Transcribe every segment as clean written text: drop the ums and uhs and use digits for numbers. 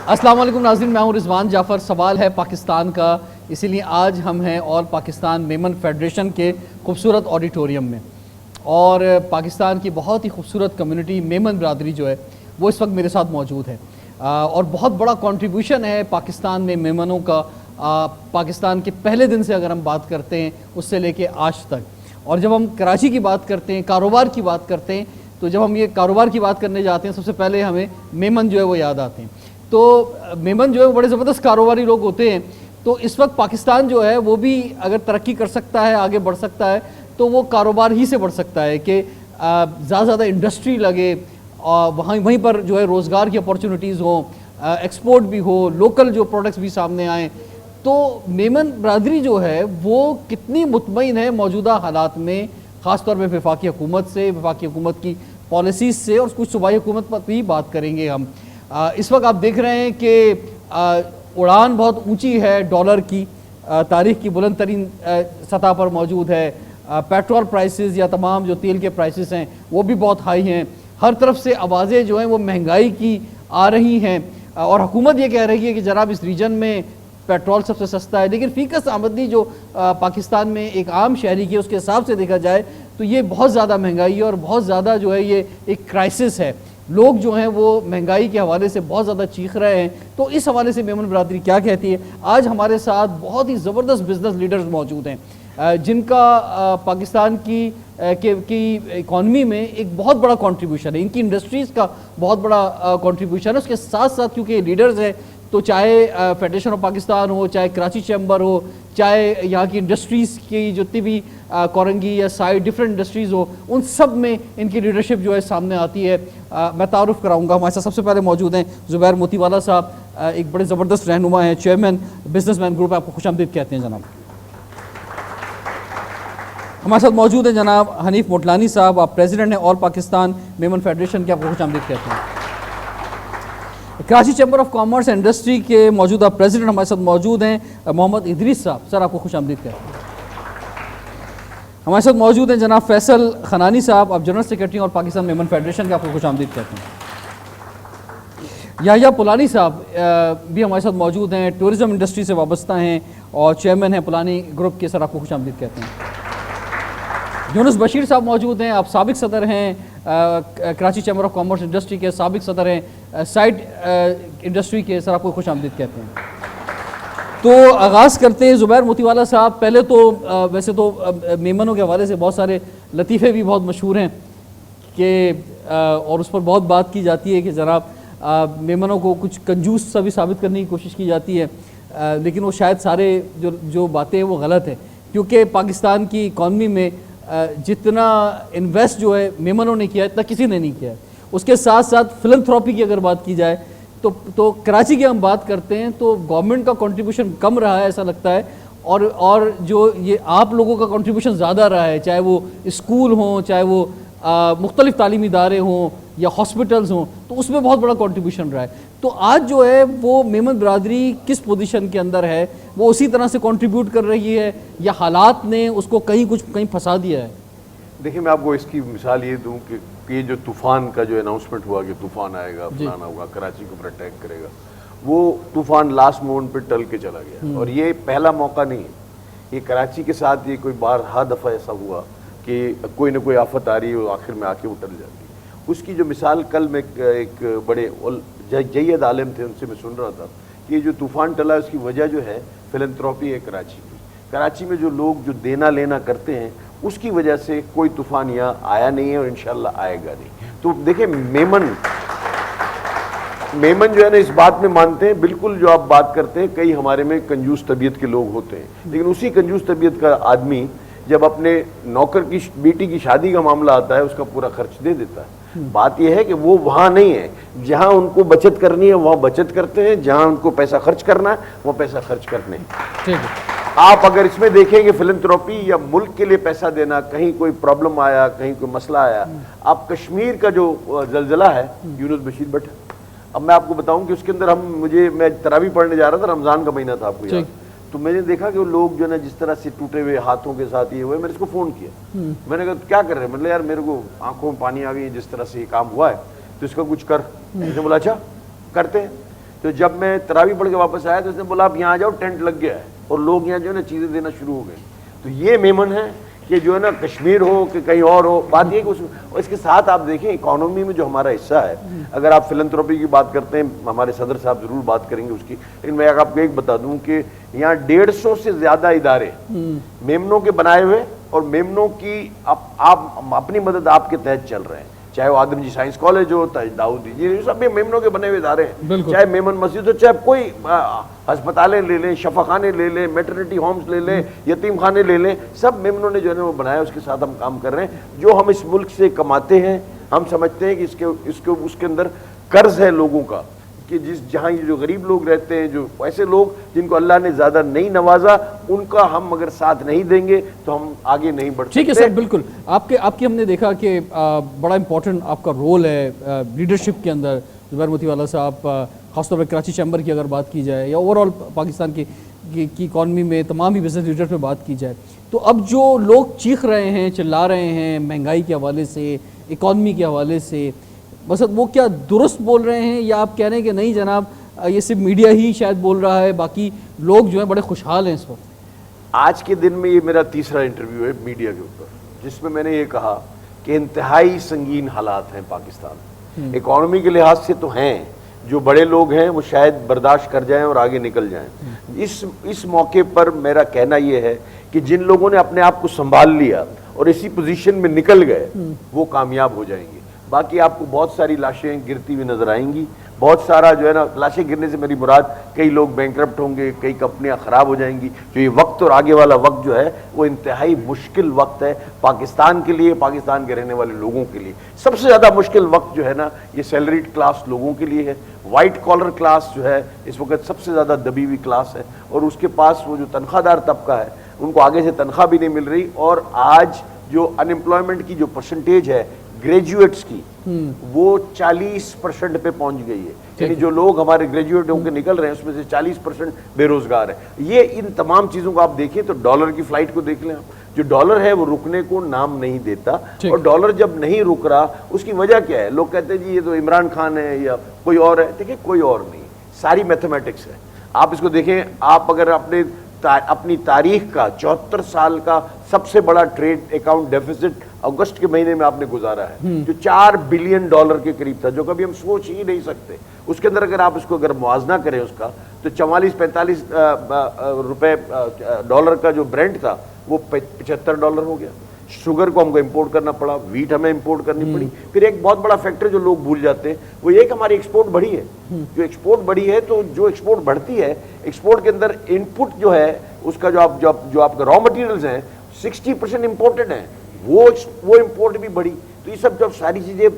السلام علیکم ناظرین، میں ہوں رضوان جعفر۔ سوال ہے پاکستان کا، اسی لیے آج ہم ہیں آل پاکستان میمن فیڈریشن کے خوبصورت آڈیٹوریم میں، اور پاکستان کی بہت ہی خوبصورت کمیونٹی میمن برادری جو ہے وہ اس وقت میرے ساتھ موجود ہے، اور بہت بڑا کنٹریبیوشن ہے پاکستان میں میمنوں کا، پاکستان کے پہلے دن سے اگر ہم بات کرتے ہیں اس سے لے کے آج تک۔ اور جب ہم کراچی کی بات کرتے ہیں، کاروبار کی بات کرتے ہیں، تو جب ہم یہ کاروبار کی بات کرنے جاتے ہیں سب سے پہلے ہمیں میمن جو ہے وہ یاد آتے ہیں۔ تو میمن جو ہے وہ بڑے زبردست کاروباری لوگ ہوتے ہیں، تو اس وقت پاکستان جو ہے وہ بھی اگر ترقی کر سکتا ہے، آگے بڑھ سکتا ہے، تو وہ کاروبار ہی سے بڑھ سکتا ہے کہ زیادہ زیادہ انڈسٹری لگے، وہیں پر جو ہے روزگار کی اپورچونٹیز ہوں، ایکسپورٹ بھی ہو، لوکل جو پروڈکٹس بھی سامنے آئیں۔ تو میمن برادری جو ہے وہ کتنی مطمئن ہے موجودہ حالات میں، خاص طور پہ وفاقی حکومت سے، وفاقی حکومت کی پالیسیز سے، اور کچھ صوبائی حکومت پر بھی بات کریں گے ہم۔ اس وقت آپ دیکھ رہے ہیں کہ اڑان بہت اونچی ہے ڈالر کی، تاریخ کی بلند ترین سطح پر موجود ہے۔ پیٹرول پرائسز یا تمام جو تیل کے پرائسز ہیں وہ بھی بہت ہائی ہیں۔ ہر طرف سے آوازیں جو ہیں وہ مہنگائی کی آ رہی ہیں، اور حکومت یہ کہہ رہی ہے کہ جناب اس ریجن میں پیٹرول سب سے سستا ہے، لیکن فی کس آمدنی جو پاکستان میں ایک عام شہری کی اس کے حساب سے دیکھا جائے تو یہ بہت زیادہ مہنگائی ہے، اور بہت زیادہ جو ہے یہ ایک کرائسس ہے۔ لوگ جو ہیں وہ مہنگائی کے حوالے سے بہت زیادہ چیخ رہے ہیں۔ تو اس حوالے سے میمن برادری کیا کہتی ہے؟ آج ہمارے ساتھ بہت ہی زبردست بزنس لیڈرز موجود ہیں جن کا پاکستان کی اکانومی میں ایک بہت بڑا کنٹریبیوشن ہے، ان کی انڈسٹریز کا بہت بڑا کنٹریبیوشن ہے۔ اس کے ساتھ ساتھ کیونکہ یہ لیڈرز ہیں تو چاہے فیڈریشن آف پاکستان ہو، چاہے کراچی چیمبر ہو، چاہے یہاں کی انڈسٹریز کی جتنی بھی کورنگی یا سائڈ ڈفرینٹ انڈسٹریز ہو، ان سب میں ان کی لیڈرشپ جو ہے سامنے آتی ہے۔ میں تعارف کراؤں گا، ہمارے ساتھ سب سے پہلے موجود ہیں زبیر موتی والا صاحب، ایک بڑے زبردست رہنما ہیں، چیئرمین بزنس مین گروپ، آپ کو خوش آمدید کہتے ہیں جناب۔ ہمارے ساتھ موجود ہیں جناب حنیف موٹلانی صاحب، آپ پریزیڈنٹ ہیں آل پاکستان میمن فیڈریشن کے، آپ کو خوش آمدید کہتے ہیں۔ Karachi chamber of commerce and industry کے موجودہ پریزیڈنٹ ہمارے ساتھ موجود ہیں محمد ادریس صاحب، سر آپ کو خوش آمدید کہتے ہیں۔ ہمارے ساتھ موجود ہیں جناب فیصل خنانی صاحب، آپ جنرل سیکرٹری اور پاکستان میمن فیڈریشن کے، آپ کو خوش آمدید کہتے ہیں۔ یحییٰ پولانی صاحب بھی ہمارے ساتھ موجود ہیں، ٹورزم انڈسٹری سے وابستہ ہیں اور چیئرمین ہیں پولانی گروپ کے، سر آپ کو خوش آمدید کہتے ہیں۔ یونس بشیر صاحب موجود ہیں، آپ سابق صدر ہیں Karachi chamber of commerce industry کے، سابق صدر ہیں سائٹ انڈسٹری کے، سر آپ کو خوش آمدید کہتے ہیں۔ تو آغاز کرتے ہیں زبیر موتی والا صاحب۔ پہلے تو ویسے تو میمنوں کے حوالے سے بہت سارے لطیفے بھی بہت مشہور ہیں کہ اور اس پر بہت بات کی جاتی ہے کہ جناب میمنوں کو کچھ کنجوس سا بھی ثابت کرنے کی کوشش کی جاتی ہے، لیکن وہ شاید سارے جو باتیں ہیں وہ غلط ہیں، کیونکہ پاکستان کی اکانومی میں جتنا انویسٹ جو ہے میمنوں نے کیا اتنا کسی نے نہیں کیا ہے۔ اس کے ساتھ ساتھ فلنتھراپی کی اگر بات کی جائے تو کراچی کی ہم بات کرتے ہیں تو گورنمنٹ کا کنٹریبیوشن کم رہا ہے ایسا لگتا ہے، اور جو یہ آپ لوگوں کا کنٹریبیوشن زیادہ رہا ہے، چاہے وہ اسکول ہوں، چاہے وہ مختلف تعلیمی ادارے ہوں یا ہاسپٹلز ہوں، تو اس میں بہت بڑا کنٹریبیوشن رہا ہے۔ تو آج جو ہے وہ میمن برادری کس پوزیشن کے اندر ہے؟ وہ اسی طرح سے کنٹریبیوٹ کر رہی ہے یا حالات نے اس کو کہیں پھنسا دیا ہے؟ دیکھیں میں آپ کو اس کی مثال یہ دوں کہ یہ جو طوفان کا جو اناؤنسمنٹ ہوا کہ طوفان آئے گا، فلانا ہوگا، کراچی کے اوپر اٹیک کرے گا، وہ طوفان لاسٹ مومنٹ پہ ٹل کے چلا گیا، اور یہ پہلا موقع نہیں ہے۔ یہ کراچی کے ساتھ یہ کوئی بارہا دفعہ ایسا ہوا کہ کوئی نہ کوئی آفت آ رہی ہے اور آخر میں آ کے وہ ٹل جاتی ہے۔ اس کی جو مثال کل میں ایک بڑے جید عالم تھے، ان سے میں سن رہا تھا کہ یہ جو طوفان ٹلا اس کی وجہ جو ہے فلنتھراپی ہے کراچی کی۔ کراچی میں جو لوگ جو دینا لینا کرتے ہیں اس کی وجہ سے کوئی طوفان یہاں آیا نہیں ہے اور انشاءاللہ آئے گا نہیں۔ تو دیکھیں میمن جو ہے نا اس بات میں مانتے ہیں، بالکل جو آپ بات کرتے ہیں، کئی ہمارے میں کنجوس طبیعت کے لوگ ہوتے ہیں، لیکن اسی کنجوس طبیعت کا آدمی جب اپنے نوکر کی بیٹی کی شادی کا معاملہ آتا ہے اس کا پورا خرچ دے دیتا ہے۔ بات یہ ہے کہ وہ وہاں نہیں ہے، جہاں ان کو بچت کرنی ہے وہاں بچت کرتے ہیں، جہاں ان کو پیسہ خرچ کرنا ہے وہ پیسہ خرچ کرنے ہیں۔ آپ اگر اس میں دیکھیں کہ فلنتھراپی یا ملک کے لیے پیسہ دینا، کہیں کوئی پرابلم آیا، کہیں کوئی مسئلہ آیا، اب کشمیر کا جو زلزلہ ہے، یونس بشیر بٹ، اب میں آپ کو بتاؤں کہ اس کے اندر میں تراویح پڑھنے جا رہا تھا، رمضان کا مہینہ تھا، آپ کو یاد، تو میں نے دیکھا کہ وہ لوگ جو ہے نا جس طرح سے ٹوٹے ہوئے ہاتھوں کے ساتھ یہ ہوئے، میں نے اس کو فون کیا، میں نے کہا کیا کر رہے ہیں؟ مطلب یار میرے کو آنکھوں میں پانی آ گئی، جس طرح سے یہ کام ہوا ہے تو اس کا کچھ کر۔ میں نے بولا اچھا کرتے ہیں۔ تو جب میں تراویح پڑھ کے واپس آیا تو اس نے بولا آپ یہاں آ جاؤ، ٹینٹ لگ گیا ہے اور لوگ یہاں جو ہے نا چیزیں دینا شروع ہو گئے. تو یہ میمن ہے کہ جو ہے نا کشمیر ہو کہ کہیں اور ہو، بات یہ کہ اس کے ساتھ آپ دیکھیں اکانومی میں جو ہمارا حصہ ہے، اگر آپ فلنتھروپی کی بات کرتے ہیں ہمارے صدر صاحب ضرور بات کریں گے اس کی، لیکن میں آپ کو ایک بتا دوں کہ یہاں 150 سے زیادہ ادارے میمنوں کے بنائے ہوئے اور میمنوں کی آپ اپنی مدد آپ کے تحت چل رہے ہیں، چاہے وہ آدم جی سائنس کالج ہو، تاج داؤد جی، سب میمنوں کے بنے ہوئے ادارے ہیں، چاہے میمن مسجد ہو، چاہے کوئی ہسپتالیں لے لیں، شفا خانے لے لیں، میٹرنٹی ہومز لے لیں، یتیم خانے لے لیں، سب میمنوں نے جو ہے نا وہ بنایا، اس کے ساتھ ہم کام کر رہے ہیں. جو ہم اس ملک سے کماتے ہیں ہم سمجھتے ہیں کہ اس کے اندر قرض ہے لوگوں کا، کہ جہاں یہ جو غریب لوگ رہتے ہیں، جو ایسے لوگ جن کو اللہ نے زیادہ نہیں نوازا، ان کا ہم اگر ساتھ نہیں دیں گے تو ہم آگے نہیں بڑھ سکتے. ٹھیک ہے سر، بالکل آپ کی ہم نے دیکھا کہ بڑا امپورٹنٹ آپ کا رول ہے لیڈرشپ کے اندر. زبیر موتی والا صاحب، خاص طور پہ کراچی چیمبر کی اگر بات کی جائے یا اوور آل پاکستان کی اکانومی میں تمام ہی بزنس لیڈرز میں بات کی جائے، تو اب جو لوگ چیخ رہے ہیں، چلا رہے ہیں مہنگائی کے حوالے سے، اکانومی کے حوالے سے، بس وہ کیا درست بول رہے ہیں یا آپ کہہ رہے ہیں کہ نہیں جناب یہ صرف میڈیا ہی شاید بول رہا ہے، باقی لوگ جو ہیں بڑے خوشحال ہیں اس وقت؟ آج کے دن میں یہ میرا تیسرا انٹرویو ہے میڈیا کے اوپر، جس میں میں نے یہ کہا کہ انتہائی سنگین حالات ہیں پاکستان. اکانومی کے لحاظ سے تو ہیں، جو بڑے لوگ ہیں وہ شاید برداشت کر جائیں اور آگے نکل جائیں. اس موقع پر میرا کہنا یہ ہے کہ جن لوگوں نے اپنے آپ کو سنبھال لیا اور اسی پوزیشن میں نکل گئے وہ کامیاب ہو جائیں گے. باقی آپ کو بہت ساری لاشیں گرتی ہوئی نظر آئیں گی، بہت سارا جو ہے نا، لاشیں گرنے سے میری مراد کئی لوگ بینکرپٹ ہوں گے، کئی کمپنیاں خراب ہو جائیں گی. جو یہ وقت اور آگے والا وقت جو ہے وہ انتہائی مشکل وقت ہے پاکستان کے لیے، پاکستان کے رہنے والے لوگوں کے لیے. سب سے زیادہ مشکل وقت جو ہے نا یہ سیلریڈ کلاس لوگوں کے لیے ہے. وائٹ کالر کلاس جو ہے اس وقت سب سے زیادہ دبی ہوئی کلاس ہے، اور اس کے پاس وہ جو تنخواہ دار طبقہ ہے ان کو آگے سے تنخواہ بھی نہیں مل رہی. اور آج جو ان امپلائمنٹ کی جو پرسنٹیج ہے گریجویٹس کی وہ 40% پہ پہنچ گئی ہے. یعنی جو لوگ ہمارے گریجویٹ ہوں کے نکل رہے ہیں اس میں سے 40% بے روزگار ہے. یہ ان تمام چیزوں کو آپ دیکھیں تو ڈالر کی فلائٹ کو دیکھ لیں آپ، جو ڈالر ہے وہ رکنے کو نام نہیں دیتا. اور ڈالر جب نہیں رک رہا اس کی وجہ کیا ہے؟ لوگ کہتے ہیں جی یہ تو عمران خان ہے یا کوئی اور ہے. دیکھیں کوئی اور نہیں، ساری میتھمیٹکس ہے. آپ اس کو دیکھیں، آپ اگر اپنی تاریخ کا 74 سال کا سب سے بڑا ٹریڈ اکاؤنٹ ڈیفیسٹ اگست کے مہینے میں آپ نے گزارا ہے جو $4 بلین کے قریب تھا، جو کبھی ہم سوچ ہی نہیں سکتے. اس کے اندر اگر آپ اس کو اگر موازنہ کریں اس کا تو 44-45 روپے ڈالر کا جو برینٹ تھا وہ $75 ہو گیا. شوگر کو ہم کو امپورٹ کرنا پڑا، ویٹ ہمیں امپورٹ کرنی پڑی. پھر ایک بہت بڑا فیکٹر جو لوگ بھول جاتے ہیں وہ یہ کہ ہماری ایکسپورٹ بڑھی ہے. جو ایکسپورٹ بڑھی ہے تو جو ایکسپورٹ بڑھتی ہے، ایکسپورٹ کے اندر ان پٹ جو ہے اس کا جو آپ کا را مٹیریلز ہیں 60% امپورٹڈ ہیں، وہ امپورٹ بھی بڑھی. تو یہ سب جب ساری چیزیں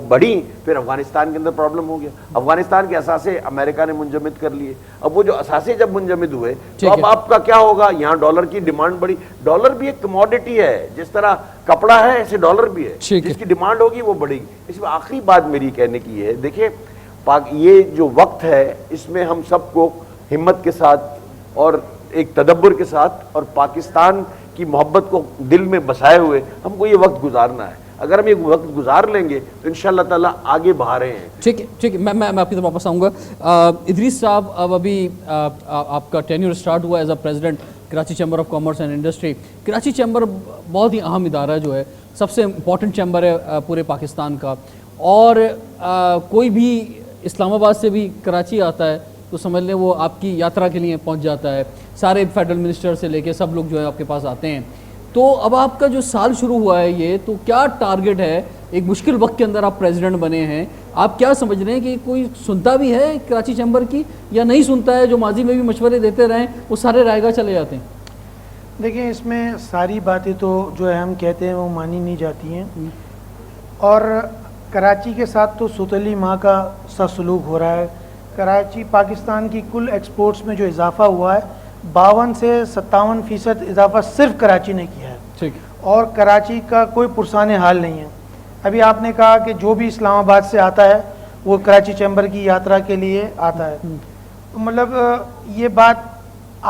بڑھی پھر افغانستان کے اندر پرابلم ہو گیا. افغانستان کے اثاثے امریکہ نے منجمد کر لیے. اب وہ جو اثاثے جب منجمد ہوئے تو اب آپ کا کیا ہوگا؟ یہاں ڈالر کی ڈیمانڈ بڑھی. ڈالر بھی ایک کموڈٹی ہے، جس طرح کپڑا ہے ایسے ڈالر بھی ہے، جس کی ڈیمانڈ ہوگی وہ بڑھے گی. اس میں آخری بات میری کہنے کی یہ ہے، دیکھیں یہ جو وقت ہے اس میں ہم سب کو ہمت کے ساتھ اور ایک تدبر کے ساتھ اور پاکستان کی محبت کو دل میں بسائے ہوئے ہم کو یہ وقت گزارنا ہے. اگر ہم یہ وقت گزار لیں گے تو انشاءاللہ تعالیٰ آگے بڑھ رہے ہیں. ٹھیک ہے، میں آپ کی طرف واپس آؤں گا. ادریس صاحب، اب ابھی آپ کا ٹینیور سٹارٹ ہوا as a president Karachi chamber of commerce and industry. Karachi chamber بہت ہی اہم ادارہ جو ہے، سب سے امپورٹنٹ چیمبر ہے پورے پاکستان کا. اور کوئی بھی اسلام آباد سے بھی کراچی آتا ہے تو سمجھ لیں وہ آپ کی یاترا کے لیے پہنچ جاتا ہے. سارے فیڈرل منسٹر سے لے کے سب لوگ جو ہے آپ کے پاس آتے ہیں. تو اب آپ کا جو سال شروع ہوا ہے یہ، تو کیا ٹارگٹ ہے؟ ایک مشکل وقت کے اندر آپ پریزیڈنٹ بنے ہیں، آپ کیا سمجھ رہے ہیں کہ کوئی سنتا بھی ہے کراچی چیمبر کی یا نہیں سنتا ہے؟ جو ماضی میں بھی مشورے دیتے رہیں وہ سارے رائے گاہ چلے جاتے ہیں. دیکھیں اس میں ساری باتیں تو جو ہے ہم کہتے ہیں وہ مانی نہیں جاتی ہیں. اور کراچی کے ساتھ تو ستلی ماں کا سا سلوک ہو رہا ہے. کراچی پاکستان کی کل ایکسپورٹس میں جو اضافہ ہوا ہے 52 سے 57% اضافہ صرف کراچی نے کیا ہے. ٹھیک. اور کراچی کا کوئی پرسان حال نہیں ہے. ابھی آپ نے کہا کہ جو بھی اسلام آباد سے آتا ہے وہ کراچی چیمبر کی یاترا کے لیے آتا ہے. مطلب یہ بات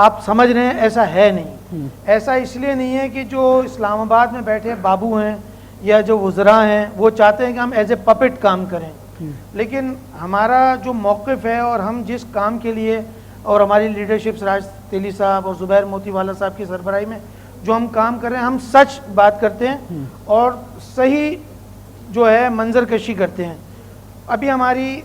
آپ سمجھ رہے ہیں ایسا ہے نہیں. ایسا اس لیے نہیں ہے کہ جو اسلام آباد میں بیٹھے بابو ہیں یا جو وزراء ہیں وہ چاہتے ہیں کہ ہم ایز اے پپٹ کام کریں. لیکن ہمارا جو موقف ہے اور ہم جس کام کے لیے اور ہماری لیڈرشپ سراج تیلی صاحب اور زبیر موتی والا صاحب کی سربراہی میں جو ہم کام کر رہے ہیں، ہم سچ بات کرتے ہیں اور صحیح جو ہے منظر کشی کرتے ہیں. ابھی ہماری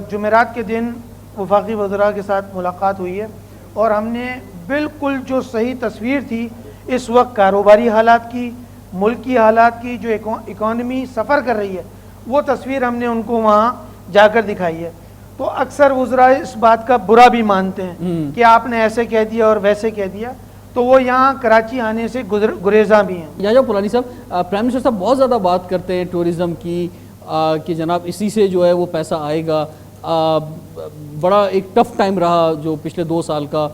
جمعرات کے دن وفاقی وزراء کے ساتھ ملاقات ہوئی ہے اور ہم نے بالکل جو صحیح تصویر تھی اس وقت کاروباری حالات کی، ملکی حالات کی، جو اکانومی سفر کر رہی ہے، وہ تصویر ہم نے ان کو وہاں جا کر دکھائی ہے. تو اکثر وزراء اس بات کا برا بھی مانتے ہیں کہ آپ نے ایسے کہہ دیا اور ویسے کہہ دیا، تو وہ یہاں کراچی آنے سے گریزاں بھی ہیں. یحییٰ پورانی صاحب، پرائم منسٹر صاحب بہت زیادہ بات کرتے ہیں ٹورزم کی کہ جناب اسی سے جو ہے وہ پیسہ آئے گا. بڑا ایک ٹف ٹائم رہا جو پچھلے 2 سال کا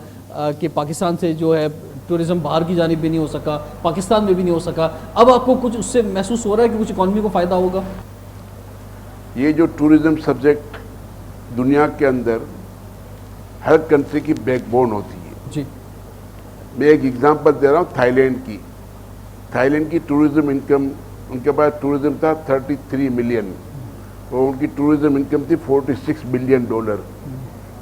کہ پاکستان سے جو ہے ٹورزم باہر کی جانب بھی نہیں ہو سکا، پاکستان میں بھی نہیں ہو سکا. اب آپ کو کچھ اس سے محسوس ہو رہا ہے کہ کچھ اکانومی کو فائدہ ہوگا؟ یہ جو ٹورزم سبجیکٹ دنیا کے اندر ہر کنٹری کی بیک بون ہوتی ہے. جی، میں ایک ایگزامپل دے رہا ہوں تھائی لینڈ کی ٹورزم انکم، ان کے پاس ٹورزم تھا 33 ملین اور ان کی ٹورزم انکم تھی $46 بلین.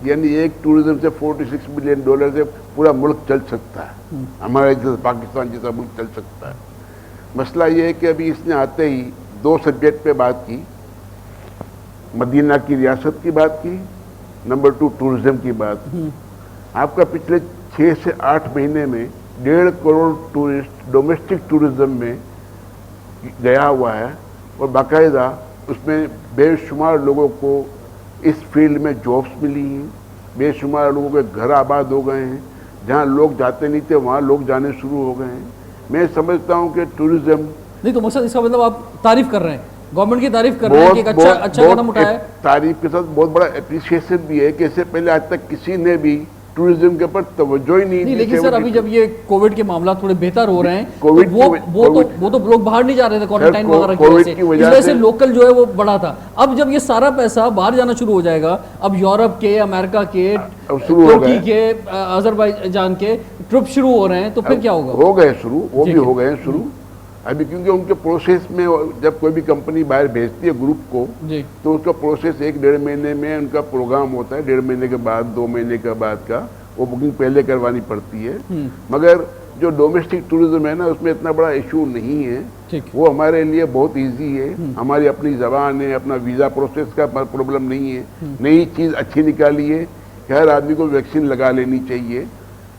یعنی ایک ٹورزم سے $46 بلین سے پورا ملک چل سکتا ہے، ہمارا جیسا پاکستان جیسا ملک چل سکتا ہے. مسئلہ یہ ہے کہ ابھی اس نے آتے ہی 2 سبجیکٹ پہ بات کی، مدینہ کی ریاست کی بات کی، نمبر 2 ٹورزم کی بات. آپ کا پچھلے 6 سے 8 مہینے میں 1.5 کروڑ ٹورسٹ ڈومیسٹک ٹورزم میں گیا ہوا ہے اور باقاعدہ اس میں بے شمار لوگوں کو اس فیلڈ میں جابس ملی ہیں، بے شمار لوگوں کے گھر آباد ہو گئے ہیں، جہاں لوگ جاتے نہیں تھے وہاں لوگ جانے شروع ہو گئے ہیں. میں سمجھتا ہوں کہ ٹورزم نہیں تو مقصد اس کا مطلب آپ تعریف کر رہے ہیں، گورنمنٹ کی تعریف کر رہے ہیں کہ ایک اچھا قدم اٹھایا ہے. تعریف کے ساتھ بہت بڑا اپریشیشن بھی ہے کہ اس سے پہلے آج تک کسی نے بھی ٹورزم کے اوپر توجہ ہی نہیں دی. لیکن سر ابھی جب یہ کووڈ کے معاملات تھوڑے بہتر ہو رہے ہیں وہ تو لوگ باہر نہیں جا رہے تھے کوارنٹائن وغیرہ کی وجہ سے لوکل جو ہے وہ بڑا تھا. اب جب یہ سارا پیسہ باہر جانا شروع ہو جائے گا، اب یورپ کے، امریکہ کے، ترکی کے، آذربائیجان کے ٹرپ شروع ہو رہے ہیں، تو پھر کیا ہوگا؟ ہو گئے شروع، وہ بھی ہو گئے شروع ابھی، کیونکہ ان کے پروسیس میں جب کوئی بھی کمپنی باہر بھیجتی ہے گروپ کو تو اس کا پروسیس 1-1.5 مہینے میں ان کا پروگرام ہوتا ہے. 1.5 مہینے کے بعد، 2 مہینے کے بعد کا وہ بکنگ پہلے کروانی پڑتی ہے. مگر جو ڈومیسٹک ٹورزم ہے نا اس میں اتنا بڑا ایشو نہیں ہے، وہ ہمارے لیے بہت ایزی ہے. ہماری اپنی زبان ہے، اپنا ویزا پروسیس کا پرابلم نہیں ہے. نئی چیز اچھی نکالی ہے کہ ہر آدمی کو ویکسین لگا لینی چاہیے.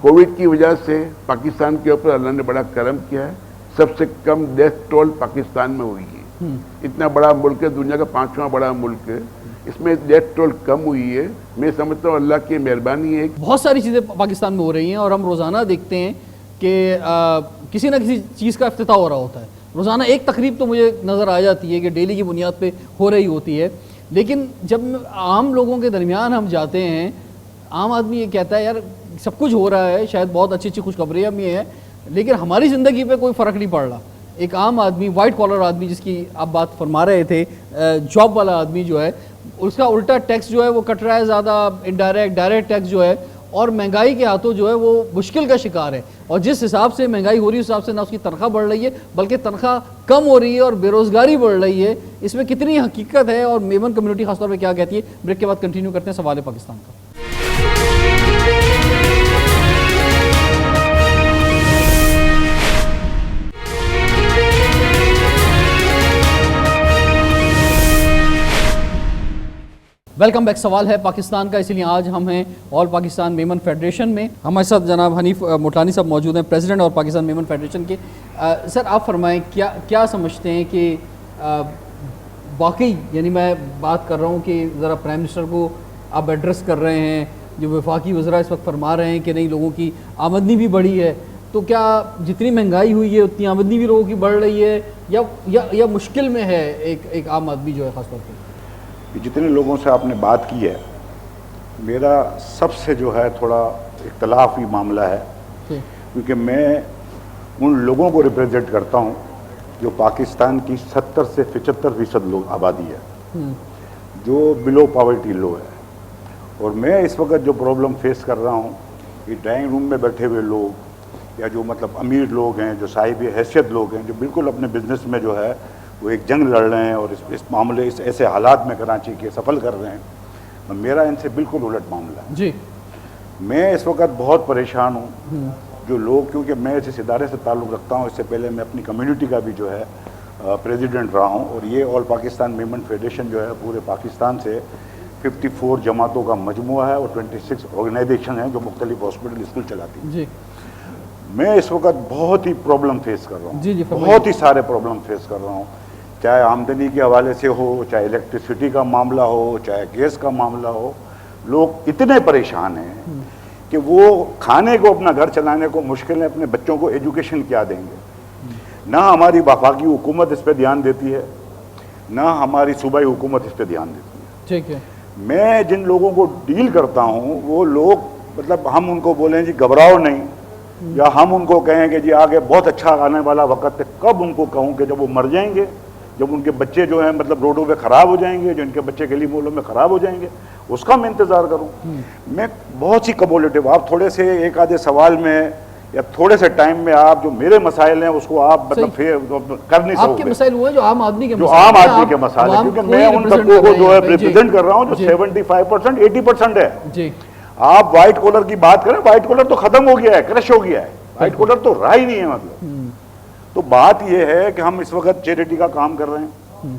کووڈ کی وجہ سے پاکستان کے اوپر اللہ نے بڑا کرم کیا ہے، سب سے کم ڈیتھ ٹول پاکستان میں ہوئی ہے. اتنا بڑا ملک ہے، دنیا کا 5واں بڑا ملک ہے، اس میں ڈیتھ ٹول کم ہوئی ہے. میں سمجھتا ہوں اللہ کی مہربانی ہے. بہت ساری چیزیں پاکستان میں ہو رہی ہیں اور ہم روزانہ دیکھتے ہیں کہ کسی نہ کسی چیز کا افتتاح ہو رہا ہوتا ہے. روزانہ ایک تقریب تو مجھے نظر آ جاتی ہے کہ ڈیلی کی بنیاد پہ ہو رہی ہوتی ہے. لیکن جب عام لوگوں کے درمیان ہم جاتے ہیں، عام آدمی یہ کہتا ہے یار سب کچھ ہو رہا ہے، شاید بہت اچھی خوشخبریاں بھی ہیں، لیکن ہماری زندگی پہ کوئی فرق نہیں پڑ رہا. ایک عام آدمی، وائٹ کالر آدمی جس کی آپ بات فرما رہے تھے، جاب والا آدمی جو ہے، اس کا الٹا ٹیکس جو ہے وہ کٹ رہا ہے زیادہ، ڈائریکٹ ٹیکس جو ہے، اور مہنگائی کے ہاتھوں جو ہے وہ مشکل کا شکار ہے. اور جس حساب سے مہنگائی ہو رہی ہے اس حساب سے نہ اس کی تنخواہ بڑھ رہی ہے بلکہ تنخواہ کم ہو رہی ہے اور بے روزگاری بڑھ رہی ہے. اس میں کتنی حقیقت ہے اور میمن کمیونٹی خاص طور پہ کیا کہتی ہے؟ بریک کے بعد کنٹینیو کرتے ہیں سوال پاکستان کا. Welcome back. سوال ہے پاکستان کا، اسی لیے آج ہم ہیں آل پاکستان میمن فیڈریشن میں. ہمارے ساتھ جناب حنیف موٹلانی صاحب موجود ہیں، پریزیڈنٹ اور پاکستان میمن فیڈریشن کے. سر آپ فرمائیں کیا سمجھتے ہیں کہ واقعی، یعنی میں بات کر رہا ہوں کہ ذرا پرائم منسٹر کو آپ ایڈریس کر رہے ہیں، جو وفاقی وزراء اس وقت فرما رہے ہیں کہ نہیں لوگوں کی آمدنی بھی بڑھی ہے، تو کیا جتنی مہنگائی ہوئی ہے اتنی آمدنی بھی لوگوں کی بڑھ رہی ہے یا مشکل میں ہے ایک عام آدمی جو ہے خاص طور پہ؟ جتنے لوگوں سے آپ نے بات کی ہے، میرا سب سے جو ہے تھوڑا اختلافی معاملہ ہے، کیونکہ میں ان لوگوں کو ریپرزینٹ کرتا ہوں جو پاکستان کی 70 سے 75% لوگ آبادی ہے جو بلو پاورٹی لو ہے. اور میں اس وقت جو پرابلم فیس کر رہا ہوں کہ ڈرائنگ روم میں بیٹھے ہوئے لوگ یا جو مطلب امیر لوگ ہیں، جو صاحب حیثیت لوگ ہیں، جو بالکل اپنے بزنس میں جو ہے وہ ایک جنگ لڑ رہے ہیں اور اس معاملے اس ایسے حالات میں کراچی کے سفل کر رہے ہیں. میرا ان سے بالکل الٹ معاملہ ہے. جی میں اس وقت بہت پریشان ہوں. جو لوگ, کیونکہ میں اس ادارے سے تعلق رکھتا ہوں, اس سے پہلے میں اپنی کمیونٹی کا بھی جو ہے پریزیڈنٹ رہا ہوں, اور یہ آل پاکستان میمن فیڈریشن جو ہے پورے پاکستان سے 54 جماعتوں کا مجموعہ ہے اور 26 آرگنائزیشن ہیں جو مختلف ہاسپٹل اسکول چلاتی ہیں. جی میں اس وقت بہت ہی پرابلم فیس کر رہا ہوں. جی بہت ہی سارے پرابلم فیس کر رہا ہوں, چاہے آمدنی کے حوالے سے ہو, چاہے الیکٹریسٹی کا معاملہ ہو, چاہے گیس کا معاملہ ہو. لوگ اتنے پریشان ہیں کہ وہ کھانے کو, اپنا گھر چلانے کو مشکل ہے, اپنے بچوں کو ایجوکیشن کیا دیں گے. نہ ہماری وفاقی حکومت اس پہ دھیان دیتی ہے, نہ ہماری صوبائی حکومت اس پہ دھیان دیتی ہے. ٹھیک ہے. میں جن لوگوں کو ڈیل کرتا ہوں وہ لوگ, مطلب ہم ان کو بولیں جی گھبراؤ نہیں, یا ہم ان کو کہیں کہ جی آگے بہت اچھا آنے والا وقت ہے. کب ان کو کہوں کہ جب وہ مر جائیں گے, جب ان کے بچے جو ہیں مطلب روڈوں پہ خراب ہو جائیں گے, جو ان کے بچے گلی محلوں میں خراب ہو جائیں گے, اس کا میں انتظار کروں. میں بہت سی کمولیٹیو, آپ تھوڑے سے ایک آدھے سوال میں یا تھوڑے سے ٹائم میں آپ جو میرے مسائل ہیں اس کو آپ مطلب کر نہیں سکتے. آپ کے مسائل وہ ہیں جو عام آدمی کے مسائل, جو عام آدمی کے مسائل ہیں, کیونکہ میں ان طبقوں کو جو ہے ریپرزینٹ کر رہا ہوں جو 75% 80% ہے. جی آپ وائٹ کالر کی بات کریں, وائٹ کالر تو ختم ہو گیا ہے, کرش ہو گیا ہے, وائٹ کالر تو رہا ہی نہیں ہے. مطلب تو بات یہ ہے کہ ہم اس وقت چیریٹی کا کام کر رہے ہیں,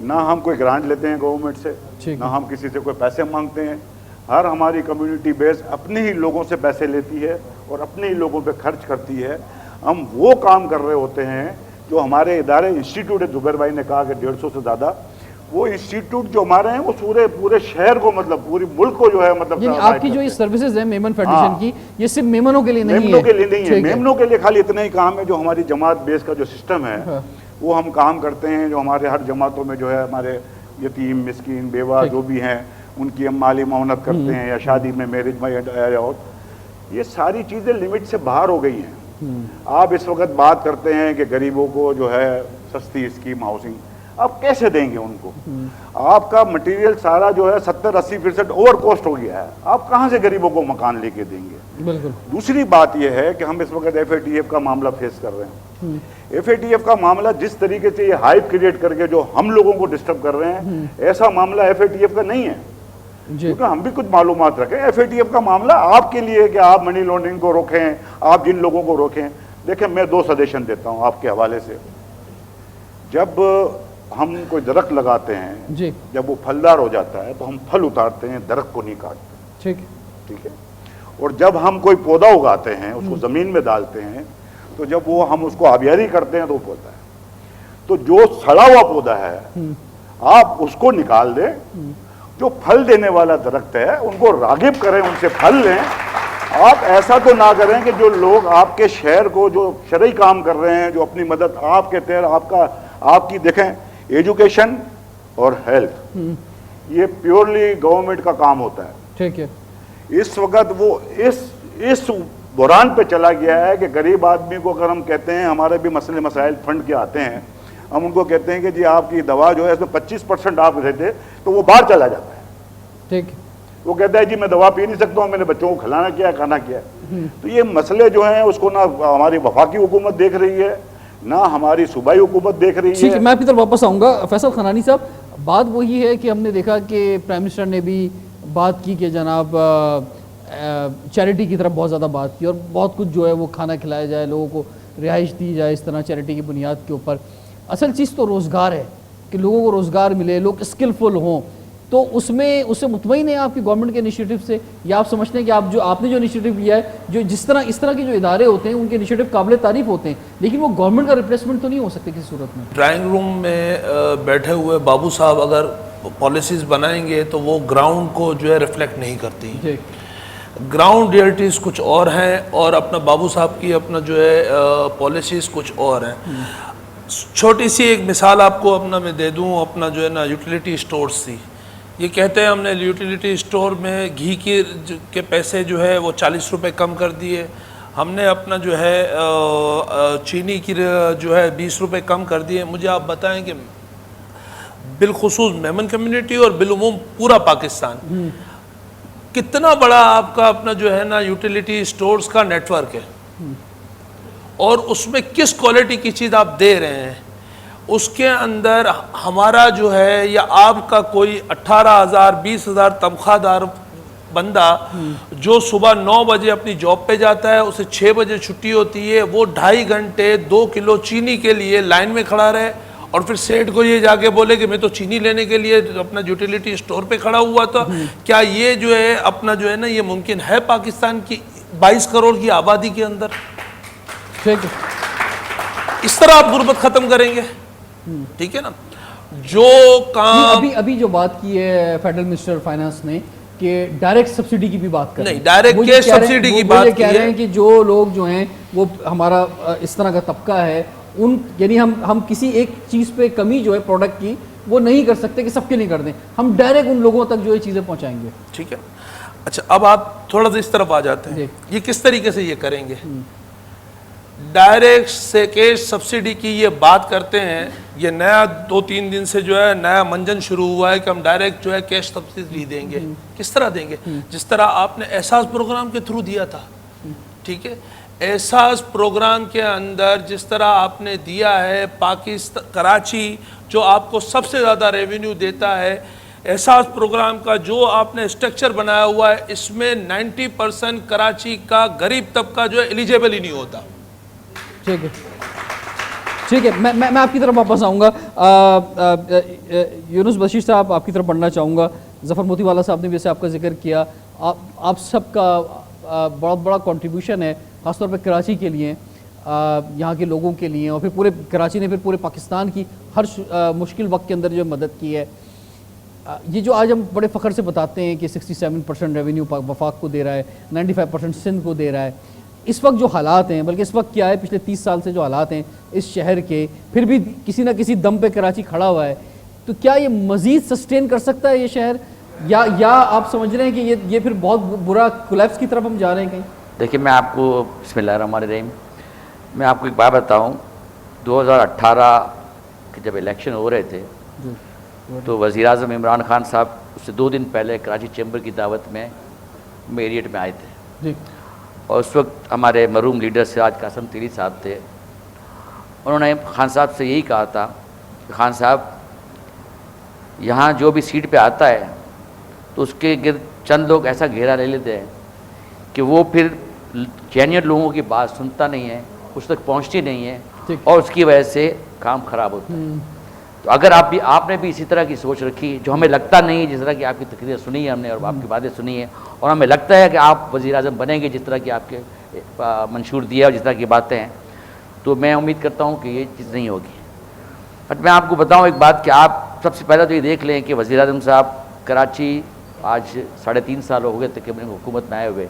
نہ ہم کوئی گرانٹ لیتے ہیں گورنمنٹ سے, نہ ہم کسی سے کوئی پیسے مانگتے ہیں. ہر ہماری کمیونٹی بیس اپنے ہی لوگوں سے پیسے لیتی ہے اور اپنے ہی لوگوں پہ خرچ کرتی ہے. ہم وہ کام کر رہے ہوتے ہیں جو ہمارے ادارے انسٹیٹیوٹ ہے, زبیر بھائی نے کہا کہ 150 سے زیادہ, وہ انسٹیٹیوٹ جو ہمارے ہیں وہ پورے شہر کو, مطلب پورے ملک کو جو ہے مطلب, یعنی آپ کی جو یہ سروسز ہیں میمن فیڈریشن کی, یہ صرف میمنوں کے لیے نہیں ہے. میمنوں کے لیے نہیں ہے, میمنوں کے لیے خالی اتنا ہی کام ہے. جو ہماری جماعت بیس کا جو سسٹم ہے وہ ہم کام کرتے ہیں, جو ہمارے ہر جماعتوں میں جو ہے ہمارے یتیم, مسکین, بیوہ جو بھی ہیں ان کی ہم مالی معاونت کرتے ہیں, یا شادی میں, میرج میں, یہ ساری چیزیں لمٹ سے باہر ہو گئی ہیں. آپ اس وقت بات کرتے ہیں کہ غریبوں کو جو ہے سستی اسکیم ہاؤسنگ, آپ کیسے دیں گے ان کو؟ آپ کا مٹیریل سارا جو ہے 70-80% اوور کاسٹ ہو گیا ہے, آپ کہاں سے غریبوں کو مکان لے کے دیں گے؟ بالکل. دوسری بات یہ ہے کہ ہم اس وقت FATF کا معاملہ فیس کر رہے ہیں. FATF کا معاملہ جس طریقے سے یہ ہائپ کریٹ کر کے جو ہم لوگوں کو ڈسٹرب کر رہے ہیں, ایسا معاملہ FATF کا نہیں ہے. کیونکہ ہم بھی کچھ معلومات رکھیں. FATF کا معاملہ آپ کے لیے کہ آپ منی لانڈرنگ کو روکیں, آپ جن لوگوں کو روکیں. دیکھیں میں 2 سجیشن دیتا ہوں آپ کے حوالے سے. جب ہم کوئی درخت لگاتے ہیں, جب وہ پھلدار ہو جاتا ہے تو ہم پھل اتارتے ہیں, درخت کو نہیں کاٹتے. ٹھیک ہے. اور جب ہم کوئی پودا اگاتے ہیں, اس کو زمین میں ڈالتے ہیں, تو جب وہ ہم اس کو آبیاری کرتے ہیں تو وہ پودا ہے. تو جو سڑا ہوا پودا ہے آپ اس کو نکال دیں, جو پھل دینے والا درخت ہے ان کو راغب کریں, ان سے پھل لیں. آپ ایسا تو نہ کریں کہ جو لوگ آپ کے شہر کو جو شرعی کام کر رہے ہیں, جو اپنی مدد آپ کے تحت آپ کی دیکھیں ایجوکیشن اور ہیلتھ, یہ پیورلی گورنمنٹ کا کام ہوتا ہے. ٹھیک ہے. اس وقت وہ اس بحران پہ چلا گیا ہے کہ غریب آدمی کو اگر ہم کہتے ہیں, ہمارے بھی مسئلے مسائل فنڈ کے آتے ہیں, ہم ان کو کہتے ہیں کہ جی آپ کی دوا جو ہے اس میں 25% آپ دیتے, تو وہ باہر چلا جاتا ہے. ٹھیک. وہ کہتا ہے جی میں دوا پی نہیں سکتا ہوں, میں نے بچوں کو کھلانا کیا ہے, کھانا کیا ہے. تو یہ مسئلے جو ہیں اس کو نہ ہماری وفاقی حکومت دیکھ رہی ہے, نہ ہماری صوبائی حکومت دیکھ رہی ہے. میں آپ کی طرف واپس آؤں گا. فیصل خنانی صاحب, بات وہی ہے کہ ہم نے دیکھا کہ پرائم منسٹر نے بھی بات کی کہ جناب چیریٹی کی طرف بہت زیادہ بات کی, اور بہت کچھ جو ہے وہ کھانا کھلایا جائے, لوگوں کو رہائش دی جائے اس طرح چیریٹی کی بنیاد کے اوپر. اصل چیز تو روزگار ہے کہ لوگوں کو روزگار ملے, لوگ اسکلفل ہوں. تو اس سے مطمئن ہیں آپ کی گورنمنٹ کے انیشیٹو سے, یا آپ سمجھتے ہیں کہ آپ نے جو انیشیٹو لیا ہے, جو اس طرح کے جو ادارے ہوتے ہیں ان کے انیشیٹو قابل تعریف ہوتے ہیں, لیکن وہ گورنمنٹ کا ریپلیسمنٹ تو نہیں ہو سکتے کسی صورت میں. ڈرائنگ روم میں بیٹھے ہوئے بابو صاحب اگر پالیسیز بنائیں گے تو وہ گراؤنڈ کو جو ہے ریفلیکٹ نہیں کرتی. گراؤنڈ ریئلٹیز کچھ اور ہیں, اور اپنا بابو صاحب کی اپنا جو ہے پالیسیز کچھ اور ہیں. چھوٹی سی ایک مثال آپ کو اپنا میں دے دوں, اپنا جو ہے نا یوٹیلیٹی سٹورز تھی. یہ کہتے ہیں ہم نے یوٹیلیٹی سٹور میں گھی کے پیسے جو ہے وہ 40 روپے کم کر دیے, ہم نے اپنا جو ہے چینی کی جو ہے 20 روپے کم کر دیے. مجھے آپ بتائیں کہ بالخصوص میمن کمیونٹی اور بالعموم پورا پاکستان کتنا بڑا آپ کا اپنا جو ہے نا یوٹیلیٹی سٹورز کا نیٹ ورک ہے, اور اس میں کس کوالٹی کی چیز آپ دے رہے ہیں. اس کے اندر ہمارا جو ہے یا آپ کا کوئی 18,000 20,000 تنخواہ دار بندہ جو صبح 9 بجے اپنی جاب پہ جاتا ہے، اسے 6 بجے چھٹی ہوتی ہے، وہ 2.5 گھنٹے 2 کلو چینی کے لیے لائن میں کھڑا رہے اور پھر سیٹ کو یہ جا کے بولے کہ میں تو چینی لینے کے لیے اپنا یوٹیلیٹی اسٹور پہ کھڑا ہوا تھا. کیا یہ جو ہے اپنا جو ہے نا یہ ممکن ہے پاکستان کی 22 کروڑ کی آبادی کے اندر؟ ٹھیک ہے، اس طرح آپ غربت ختم کریں گے؟ ٹھیک ہے نا. جو کام ابھی جو بات کی ہے فیڈرل منسٹر فائنانس نے کہ ڈائریکٹ سبسڈی کی بھی بات کریں، نہیں، ڈائریکٹ کیش سبسڈی کی بات کہہ رہے ہیں کہ جو لوگ جو ہیں وہ ہمارا اس طرح کا طبقہ ہے، ان یعنی ہم کسی ایک چیز پہ کمی جو ہے پروڈکٹ کی وہ نہیں کر سکتے کہ سب کے لیے کر دیں، ہم ڈائریکٹ ان لوگوں تک جو یہ چیزیں پہنچائیں گے. ٹھیک ہے. اچھا اب آپ تھوڑا سا اس طرف آ جاتے ہیں، یہ کس طریقے سے یہ کریں گے؟ ڈائریکٹ سے کیش سبسڈی کی یہ بات کرتے ہیں، یہ نیا 2-3 دن سے جو ہے نیا منجن شروع ہوا ہے کہ ہم ڈائریکٹ جو ہے کیش سبسڈی دیں گے. کس طرح دیں گے؟ جس طرح آپ نے احساس پروگرام کے تھرو دیا تھا. ٹھیک ہے، احساس پروگرام کے اندر جس طرح آپ نے دیا ہے، پاکستان کراچی جو آپ کو سب سے زیادہ ریونیو دیتا ہے، احساس پروگرام کا جو آپ نے اسٹرکچر بنایا ہوا ہے، اس میں 90% کراچی کا غریب طبقہ جو ہے ایلیجیبل ہی نہیں ہوتا. ٹھیک ہے، ٹھیک ہے، میں آپ کی طرف واپس آؤں گا. یونس بشیر صاحب آپ کی طرف بڑھنا چاہوں گا. ظفر موتی والا صاحب نے بھی اسے آپ کا ذکر کیا. آپ سب کا بہت بڑا کنٹریبیوشن ہے خاص طور پہ کراچی کے لیے، یہاں کے لوگوں کے لیے، اور پھر پورے کراچی نے پھر پورے پاکستان کی ہر مشکل وقت کے اندر جو مدد کی ہے. یہ جو آج ہم بڑے فخر سے بتاتے ہیں کہ 67% ریونیو وفاق کو دے رہا ہے، 95% سندھ کو دے رہا ہے. اس وقت جو حالات ہیں، بلکہ اس وقت کیا ہے پچھلے 30 سال سے جو حالات ہیں اس شہر کے، پھر بھی کسی نہ کسی دم پہ کراچی کھڑا ہوا ہے، تو کیا یہ مزید سسٹین کر سکتا ہے یہ شہر، یا آپ سمجھ رہے ہیں کہ یہ پھر بہت برا کولیپس کی طرف ہم جا رہے ہیں کہیں؟ دیکھیں میں آپ کو بسم اللہ الرحمن الرحیم میں آپ کو ایک بات بتاؤں. 2018 کے جب الیکشن ہو رہے تھے تو وزیر اعظم عمران خان صاحب اس سے 2 دن پہلے کراچی چیمبر کی دعوت میں میریٹ میں آئے تھے، اور اس وقت ہمارے مرحوم لیڈر سراج قاسم تیری صاحب تھے. انہوں نے خان صاحب سے یہی کہا تھا کہ خان صاحب یہاں جو بھی سیٹ پہ آتا ہے تو اس کے گرد چند لوگ ایسا گھیرا لے لیتے ہیں کہ وہ پھر جینیئر لوگوں کی بات سنتا نہیں ہے، اس تک پہنچتی نہیں ہے، اور اس کی وجہ سے کام خراب ہوتا ہے. تو اگر آپ نے بھی اسی طرح کی سوچ رکھی، جو ہمیں لگتا نہیں ہے، جس طرح کی آپ کی تقریر سنی ہے ہم نے اور آپ کی باتیں سنی ہیں، اور ہمیں لگتا ہے کہ آپ وزیر اعظم بنیں گے جس طرح کی آپ کے منشور دیا اور جس طرح کی باتیں ہیں، تو میں امید کرتا ہوں کہ یہ چیز نہیں ہوگی. بٹ میں آپ کو بتاؤں ایک بات کہ آپ سب سے پہلے تو یہ دیکھ لیں کہ وزیر اعظم صاحب کراچی آج 3.5 سال ہو گئے تقریباً حکومت میں آئے ہوئے،